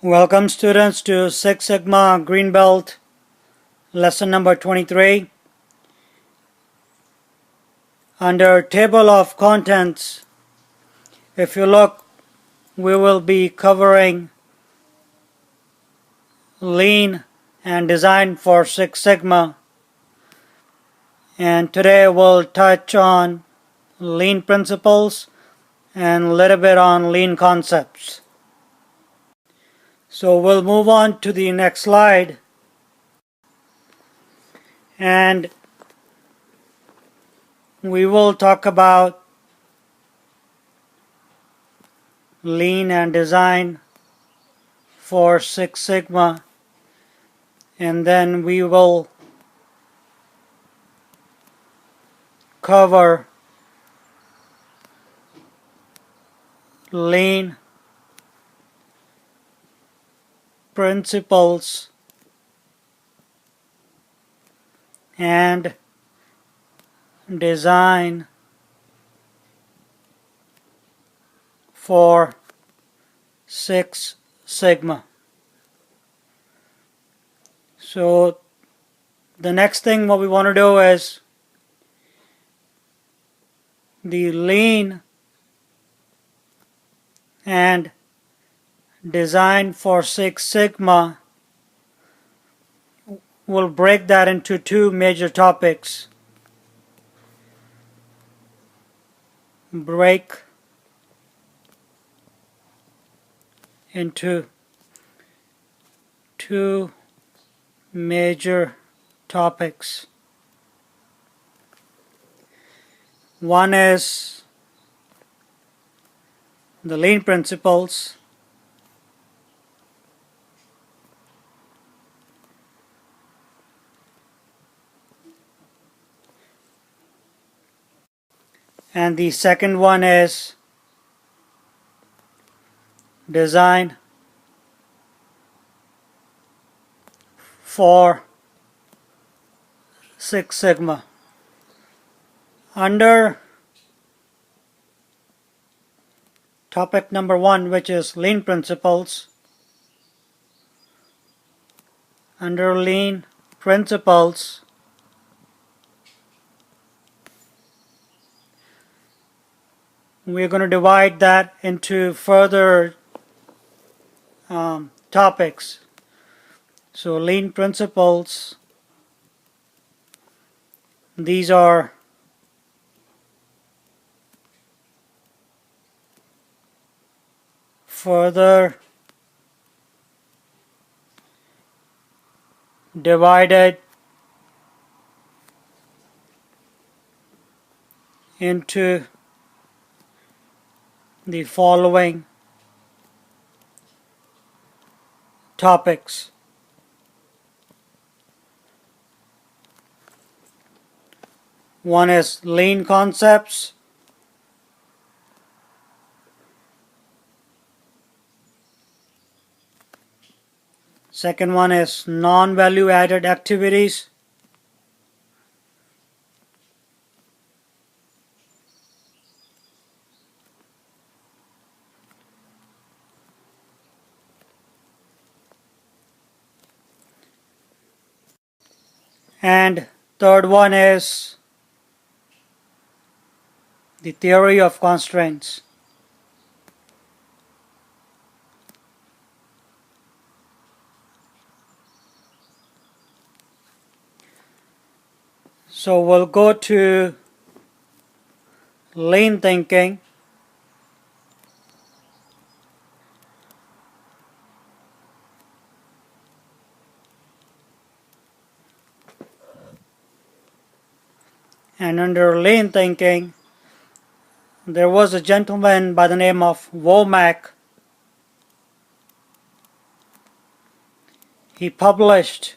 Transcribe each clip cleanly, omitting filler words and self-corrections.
Welcome students to Six Sigma Green Belt lesson number 23. Under table of contents, if you look, we will be covering lean and design for Six Sigma, and today we'll touch on lean principles and a little bit on lean concepts. So we'll move on to the next slide, and we will talk about lean and design for Six Sigma, and then we will cover lean principles and design for Six Sigma. So the next thing what we want to do is the lean and design for Six Sigma. We'll break that into two major topics. Break into two major topics. One is the lean principles, and the second one is design for Six Sigma. Under topic number 1, which is lean principles, under lean principles, we're going to divide that into further topics. So lean principles, these are further divided into the following topics. One is lean concepts, second one is non-value added activities, and third one is the theory of constraints. So we'll go to lean thinking. And under lean thinking, there was a gentleman by the name of Womack. He published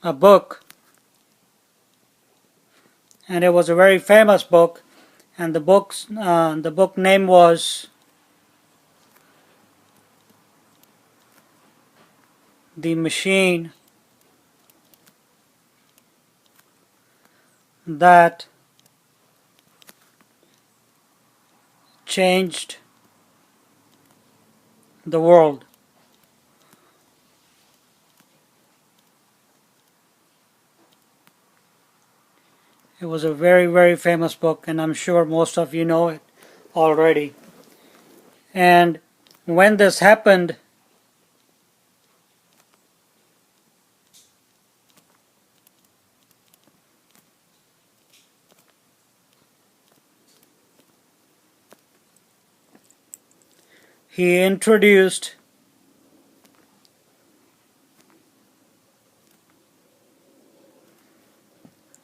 a book, and it was a very famous book, and the book name was The Machine That changed the world. It was a very, very famous book, and I'm sure most of you know it already. And when this happened, he introduced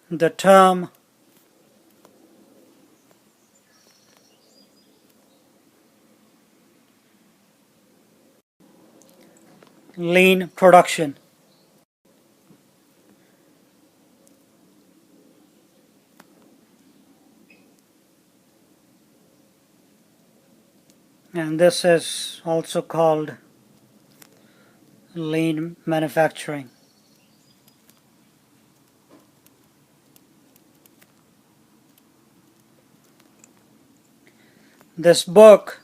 the term lean production. And this is also called lean manufacturing. This book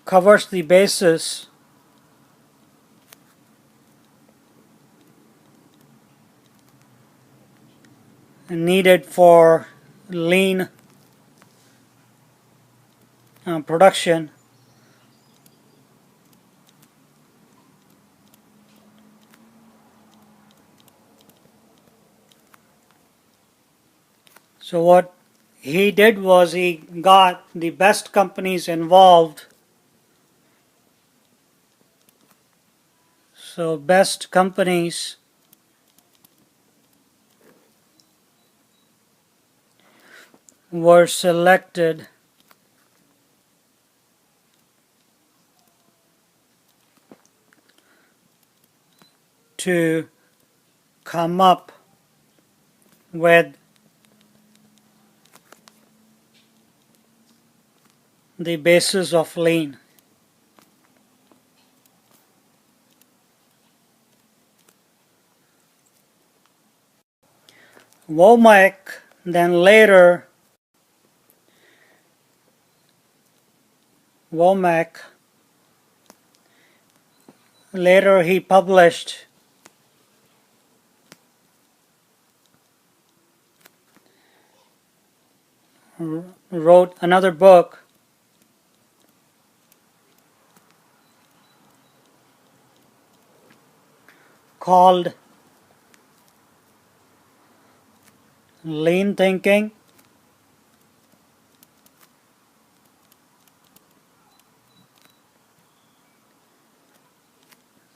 covers the basis needed for lean production, so what he did was he got the best companies involved. So best companies were selected to come up with the basis of lean. Womack then later he published wrote another book called Lean Thinking,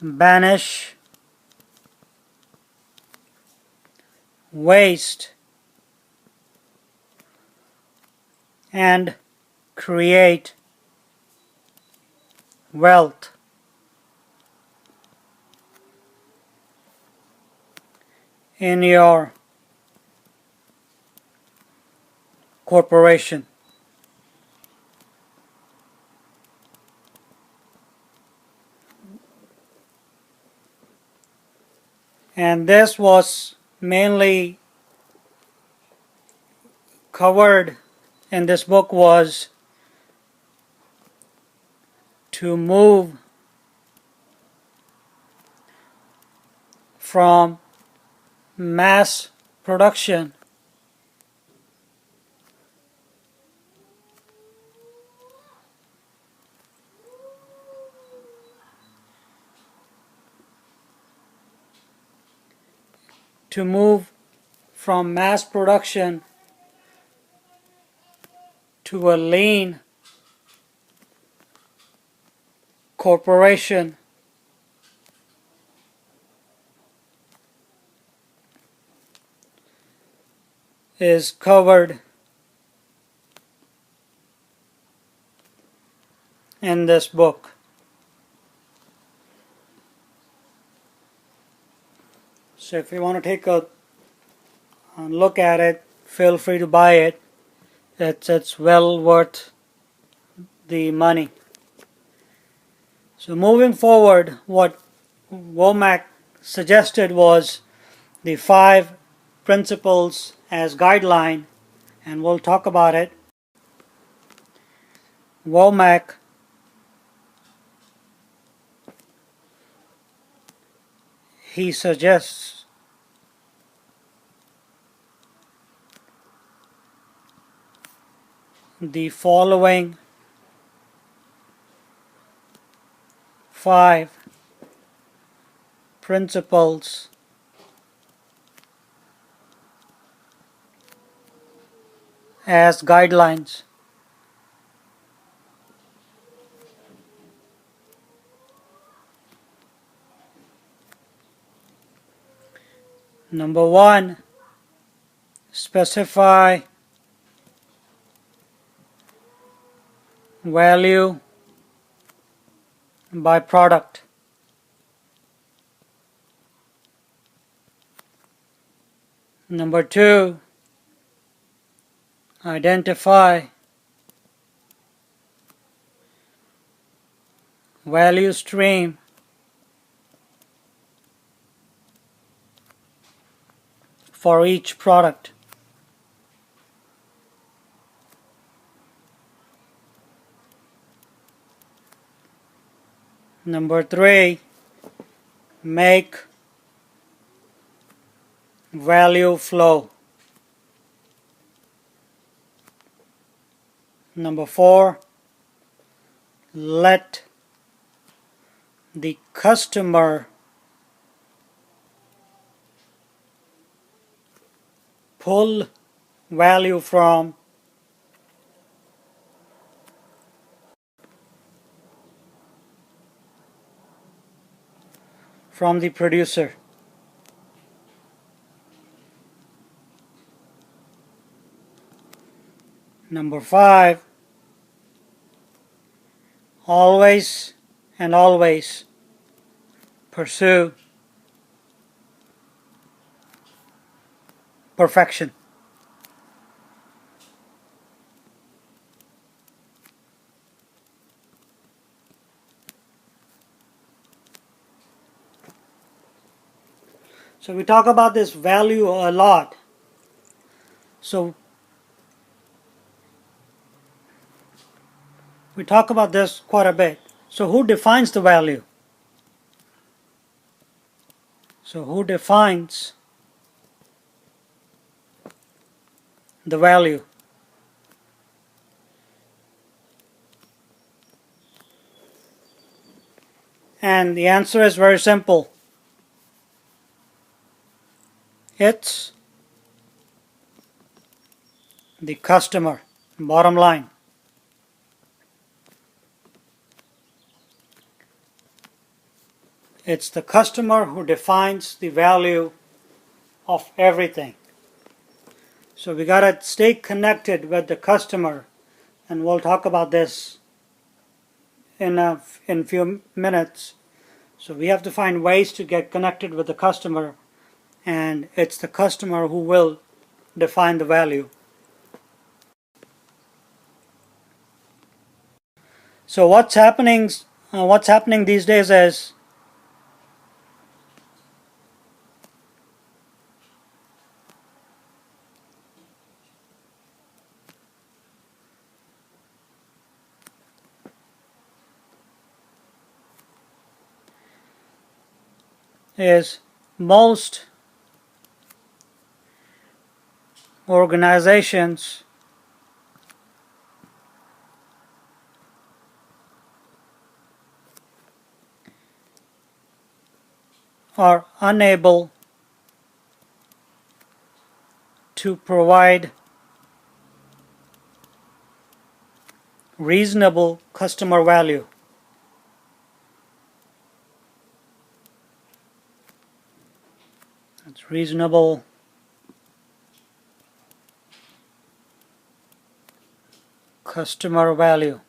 Banish Waste and Create Wealth. In your corporation. And this was mainly covered in this book was to move from mass production to a lean corporation is covered in this book. So if you want to take a look at it, feel free to buy it. It's well worth the money. So moving forward, what Womack suggested was the 5 principles as guideline, and we'll talk about it. Womack he suggests the following 5 principles as guidelines. Number 1, specify value by product. Number 2, identify value stream for each product. Number 3, make value flow. Number 4, let the customer pull value from the producer. Number 5, always and always pursue perfection. So we talk about this value a lot. So we talk about this quite a bit. So who defines the value? So who defines the value? And the answer is very simple. It's the customer, bottom line. It's the customer who defines the value of everything. So we gotta stay connected with the customer, and we'll talk about this in a few minutes. So we have to find ways to get connected with the customer, and it's the customer who will define the value. So what's happening these days is most organizations are unable to provide reasonable customer value. It's reasonable customer value.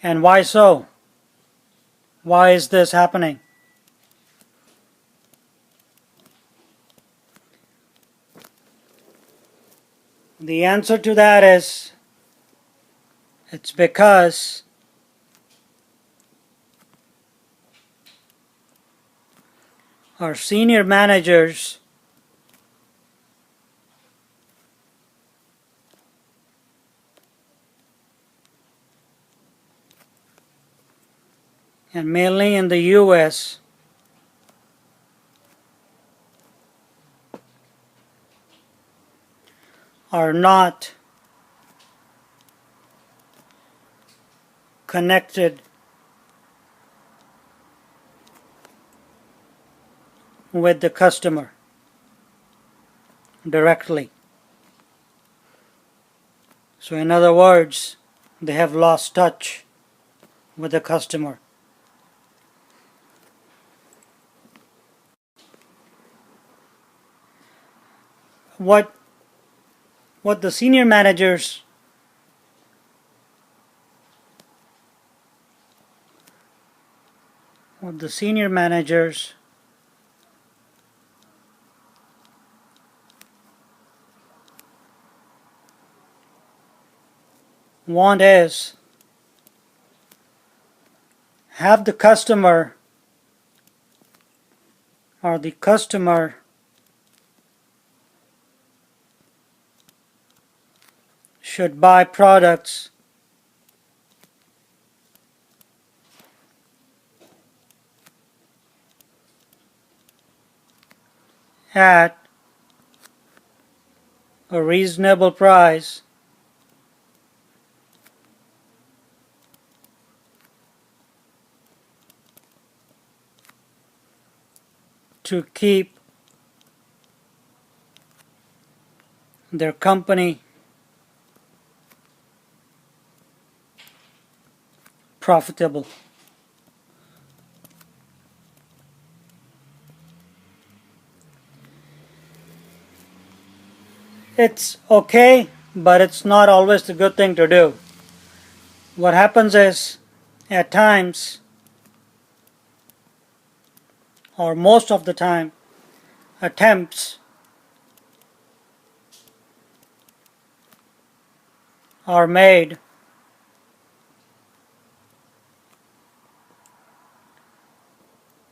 And why so? Why is this happening? The answer to that is it's because our senior managers and mainly in the US, are not connected with the customer directly. So in other words, they have lost touch with the customer. What the senior managers want is have the customer should buy products at a reasonable price to keep their company profitable. It's okay, but it's not always the good thing to do. What happens is, at times, or most of the time, attempts are made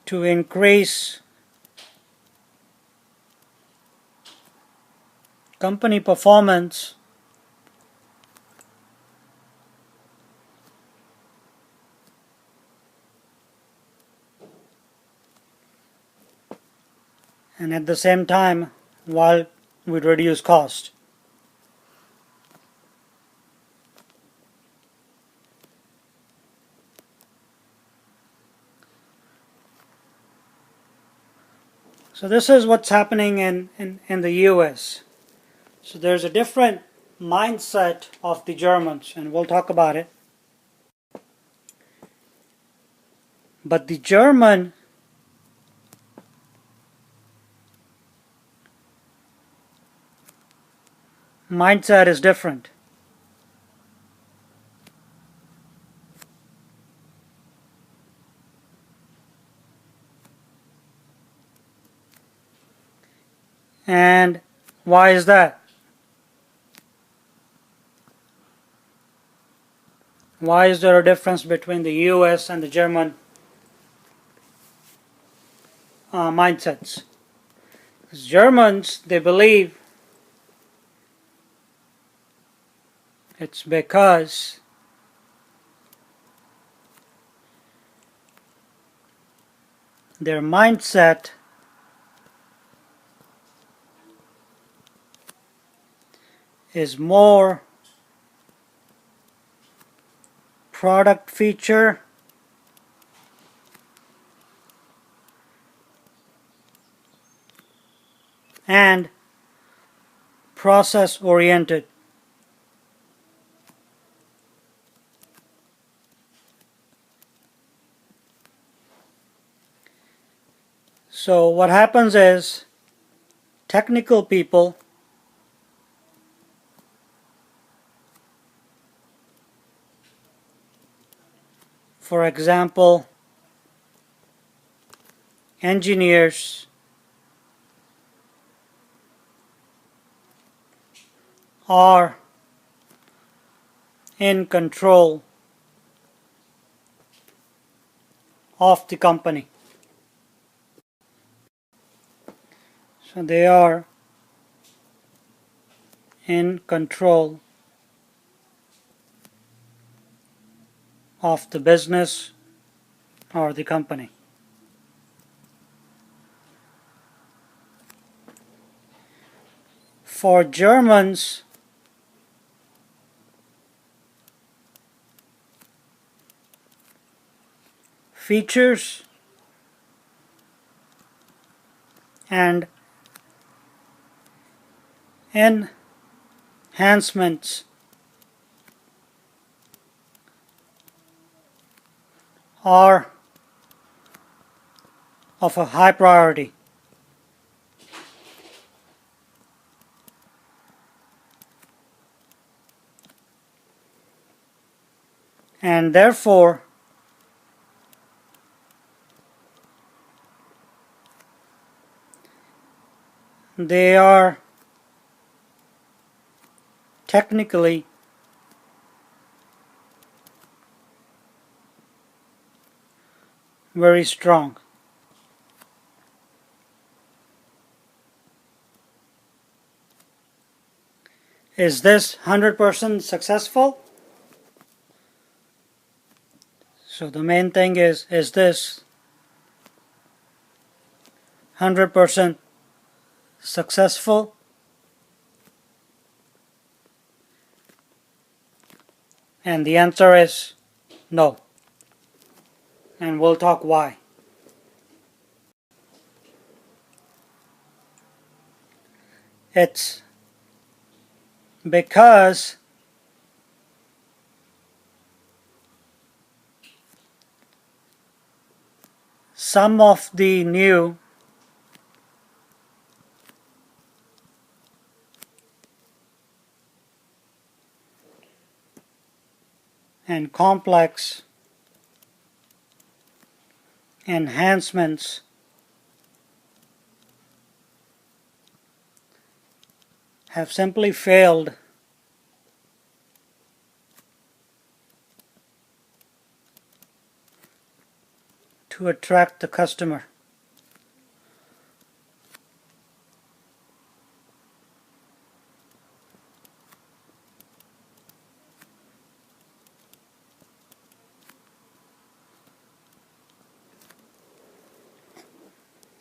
to increase company performance and at the same time while we reduce cost. So this is what's happening in the US. So there's a different mindset of the Germans, and we'll talk about it. But the German mindset is different. And why is that? Why is there a difference between the US and the German mindsets? Because Germans, they believe it's because their mindset is more product feature and process oriented. So what happens is technical people for example, engineers are in control of the company. So they are in control of the business or the company. For Germans, features and enhancements are of a high priority. And therefore, they are technically very strong. Is this 100% successful? So the main thing is this 100% successful? And the answer is no. And we'll talk why. It's because some of the new and complex enhancements have simply failed to attract the customer.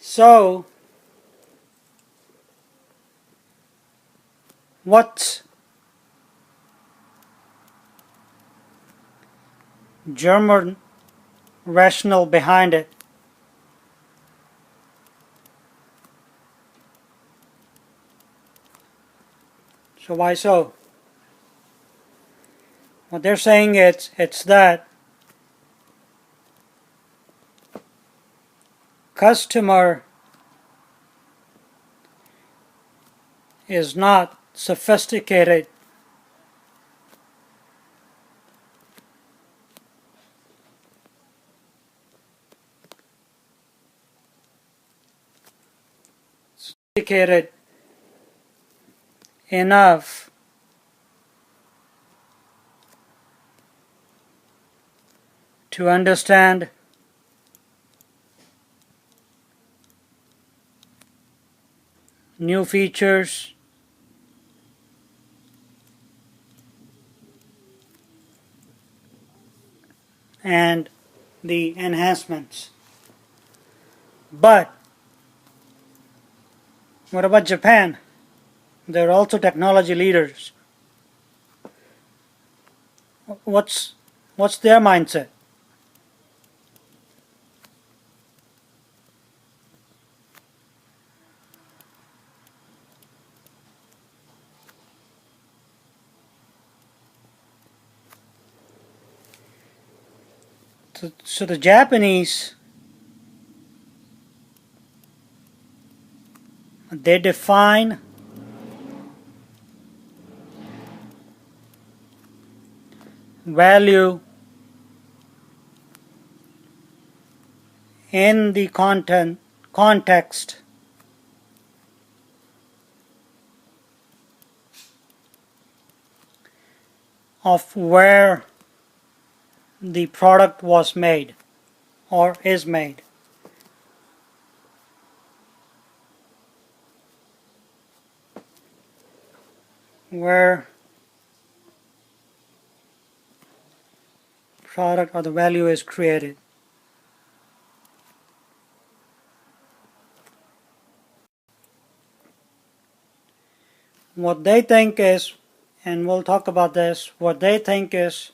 So, what's German rationale behind it? So why so? What they're saying it's that customer is not sophisticated enough to understand new features and the enhancements. But what about Japan? They're also technology leaders. What's their mindset? So the Japanese, they define value in the context of where the product was made or is made. Where product or the value is created. what they think is, and we'll talk about this, what they think is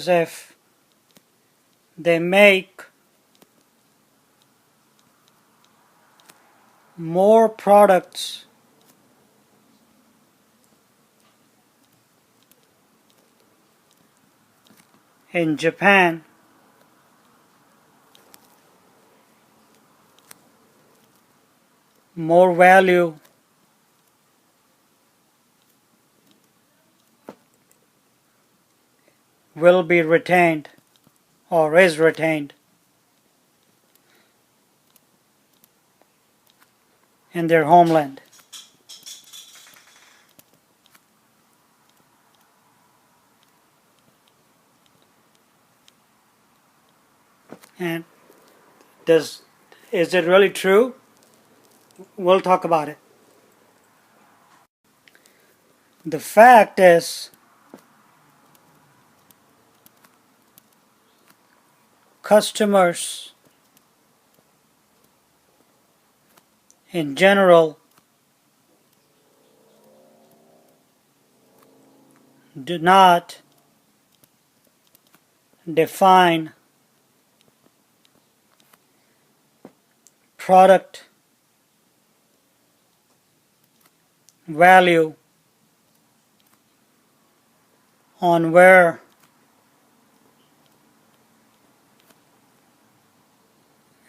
if they make more products in Japan, more value will be retained or is retained in their homeland. And is it really true? We'll talk about it. The fact is, customers in general do not define product value on where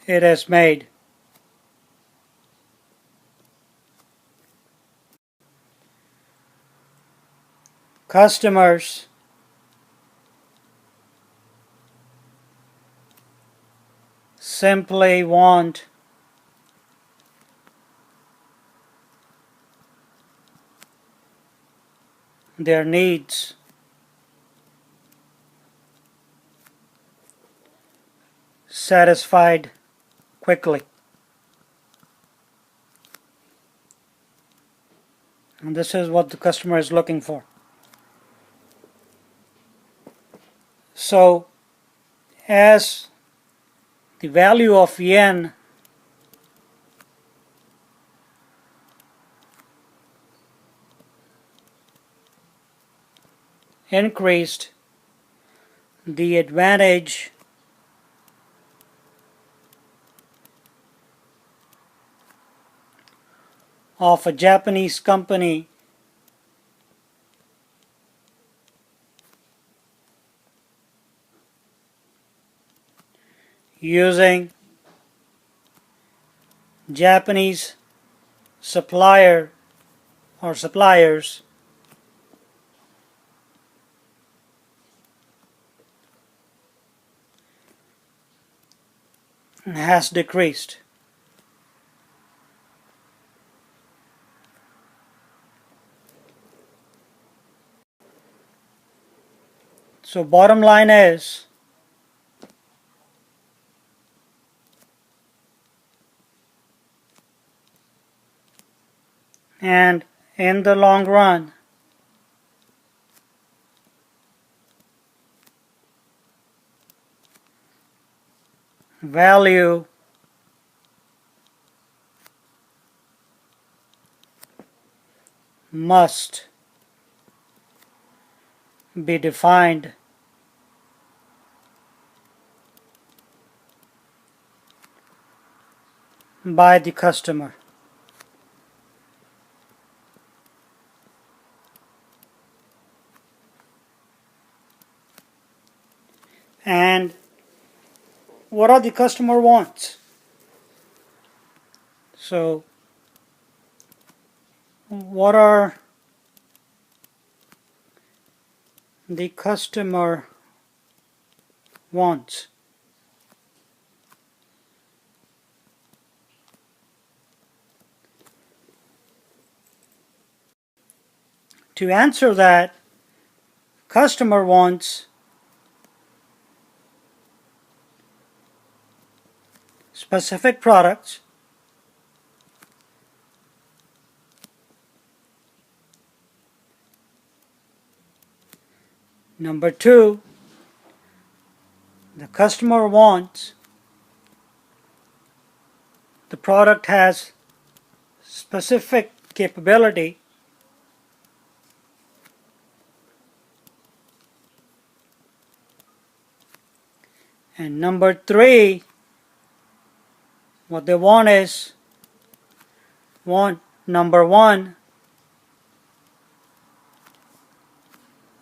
it is made. Customers simply want their needs satisfied quickly. And this is what the customer is looking for. So, as the value of yen increased, the advantage of a Japanese company using Japanese supplier or suppliers has decreased. So bottom line is, and in the long run, value must be defined by the customer. And what are the customer wants? So, what are the customer wants? To answer that, customer wants specific products Number 2, The customer wants the product has specific capability, and number 3, what they want is number 1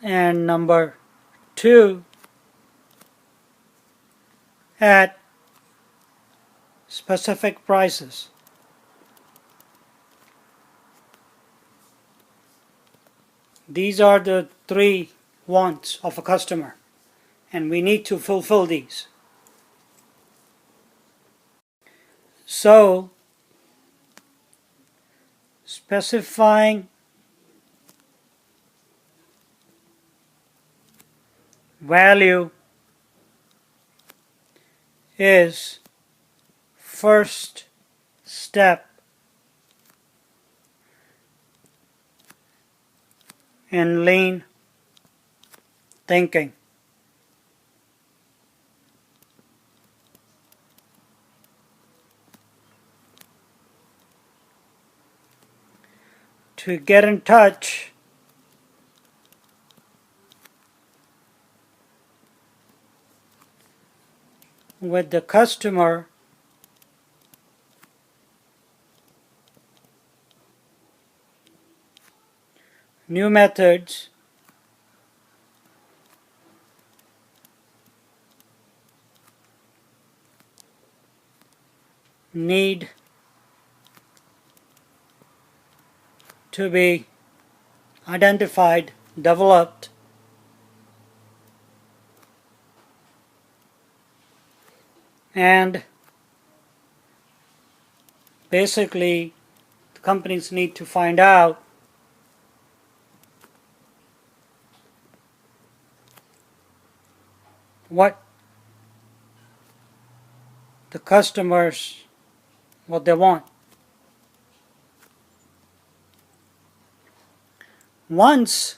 and number 2 at specific prices. These are the 3 wants of a customer, and we need to fulfill these. So, specifying value is first step in lean thinking. To get in touch with the customer, new methods need to be identified, developed, and basically the companies need to find out what the customers, what they want. Once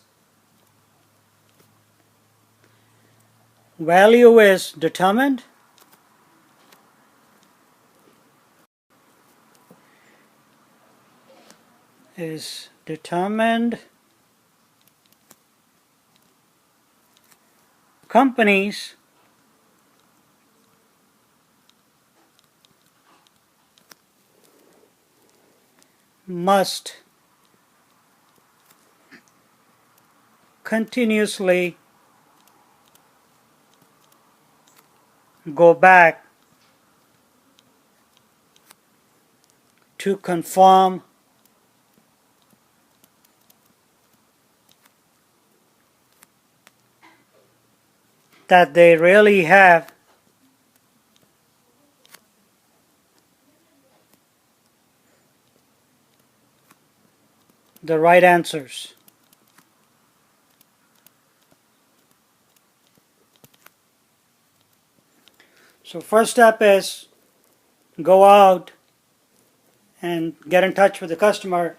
value is determined, companies must continuously go back to confirm that they really have the right answers. So first step is go out and get in touch with the customer,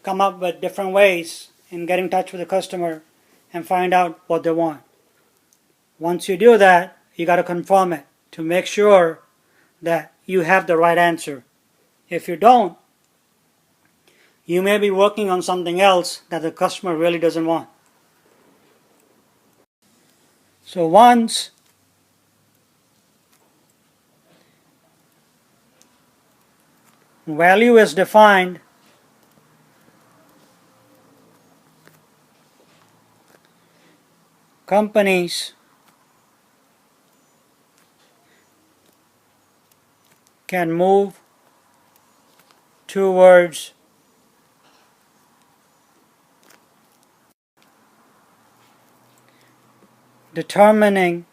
come up with different ways in getting in touch with the customer and find out what they want. Once you do that, you got to confirm it to make sure that you have the right answer. If you don't, you may be working on something else that the customer really doesn't want. So once value is defined, companies can move towards determining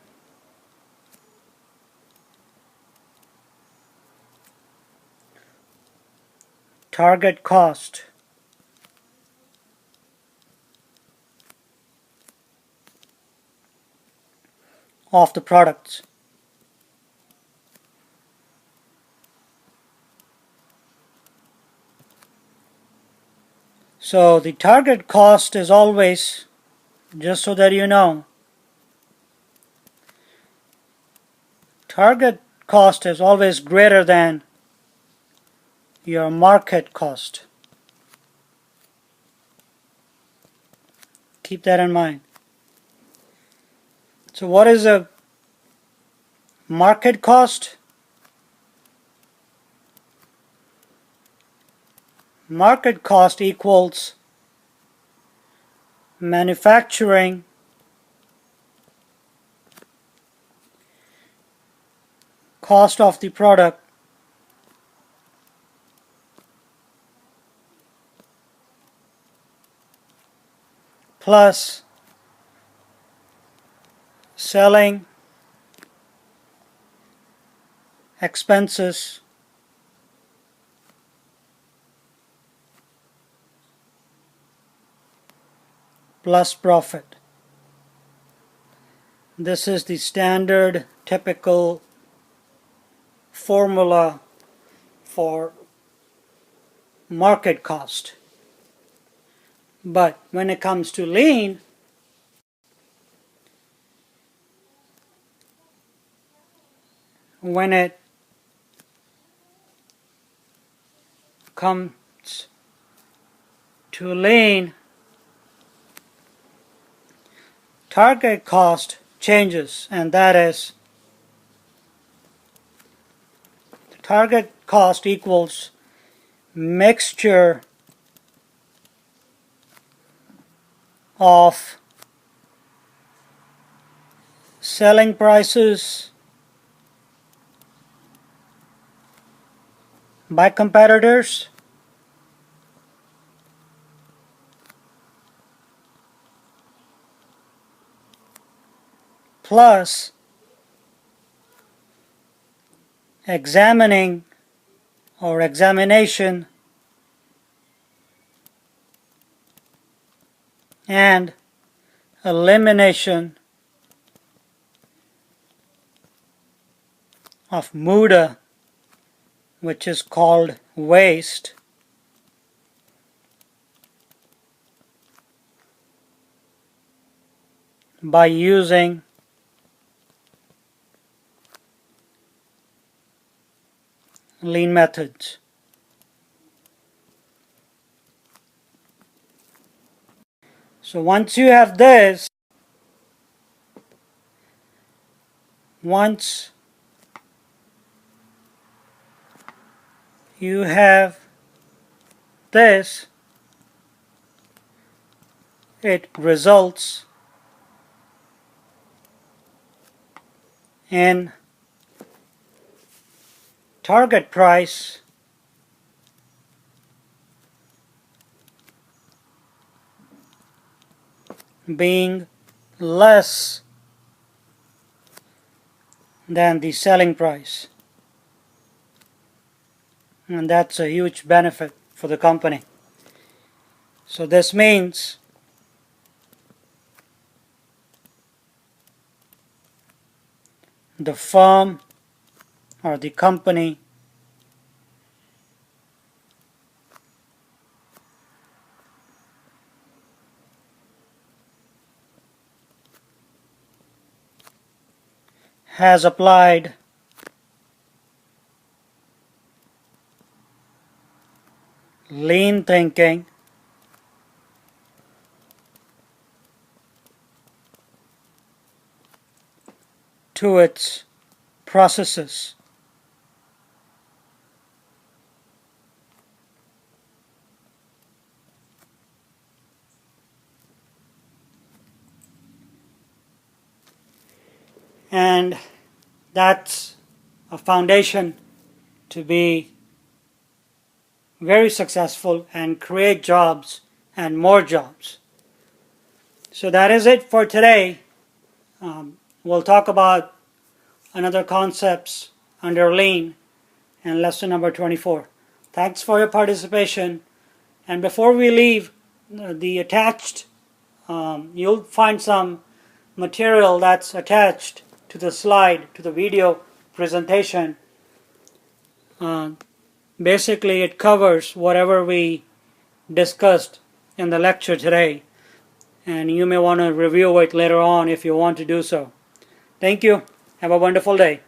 target cost of the products. So the target cost is always, just so that you know, Target cost is always greater than your market cost. Keep that in mind. So what is a market cost? Market cost equals manufacturing cost of the product plus selling expenses plus profit. This is the standard typical formula for market cost. But when it comes to lean, when it comes to lean, target cost changes, and that is the target cost equals mixture of selling prices by competitors plus examining or examination and elimination of muda, which is called waste, by using lean methods. So once you have this, once you have this, it results in target price being less than the selling price, and that's a huge benefit for the company. So this means the firm or the company has applied lean thinking to its processes. And that's a foundation to be very successful and create jobs and more jobs. So that is it for today. We'll talk about another concepts under lean in lesson number 24. Thanks for your participation. And before we leave, the attached, you'll find some material that's attached to the slide, to the video presentation. Basically, it covers whatever we discussed in the lecture today, and you may want to review it later on if you want to do so. Thank you. Have a wonderful day.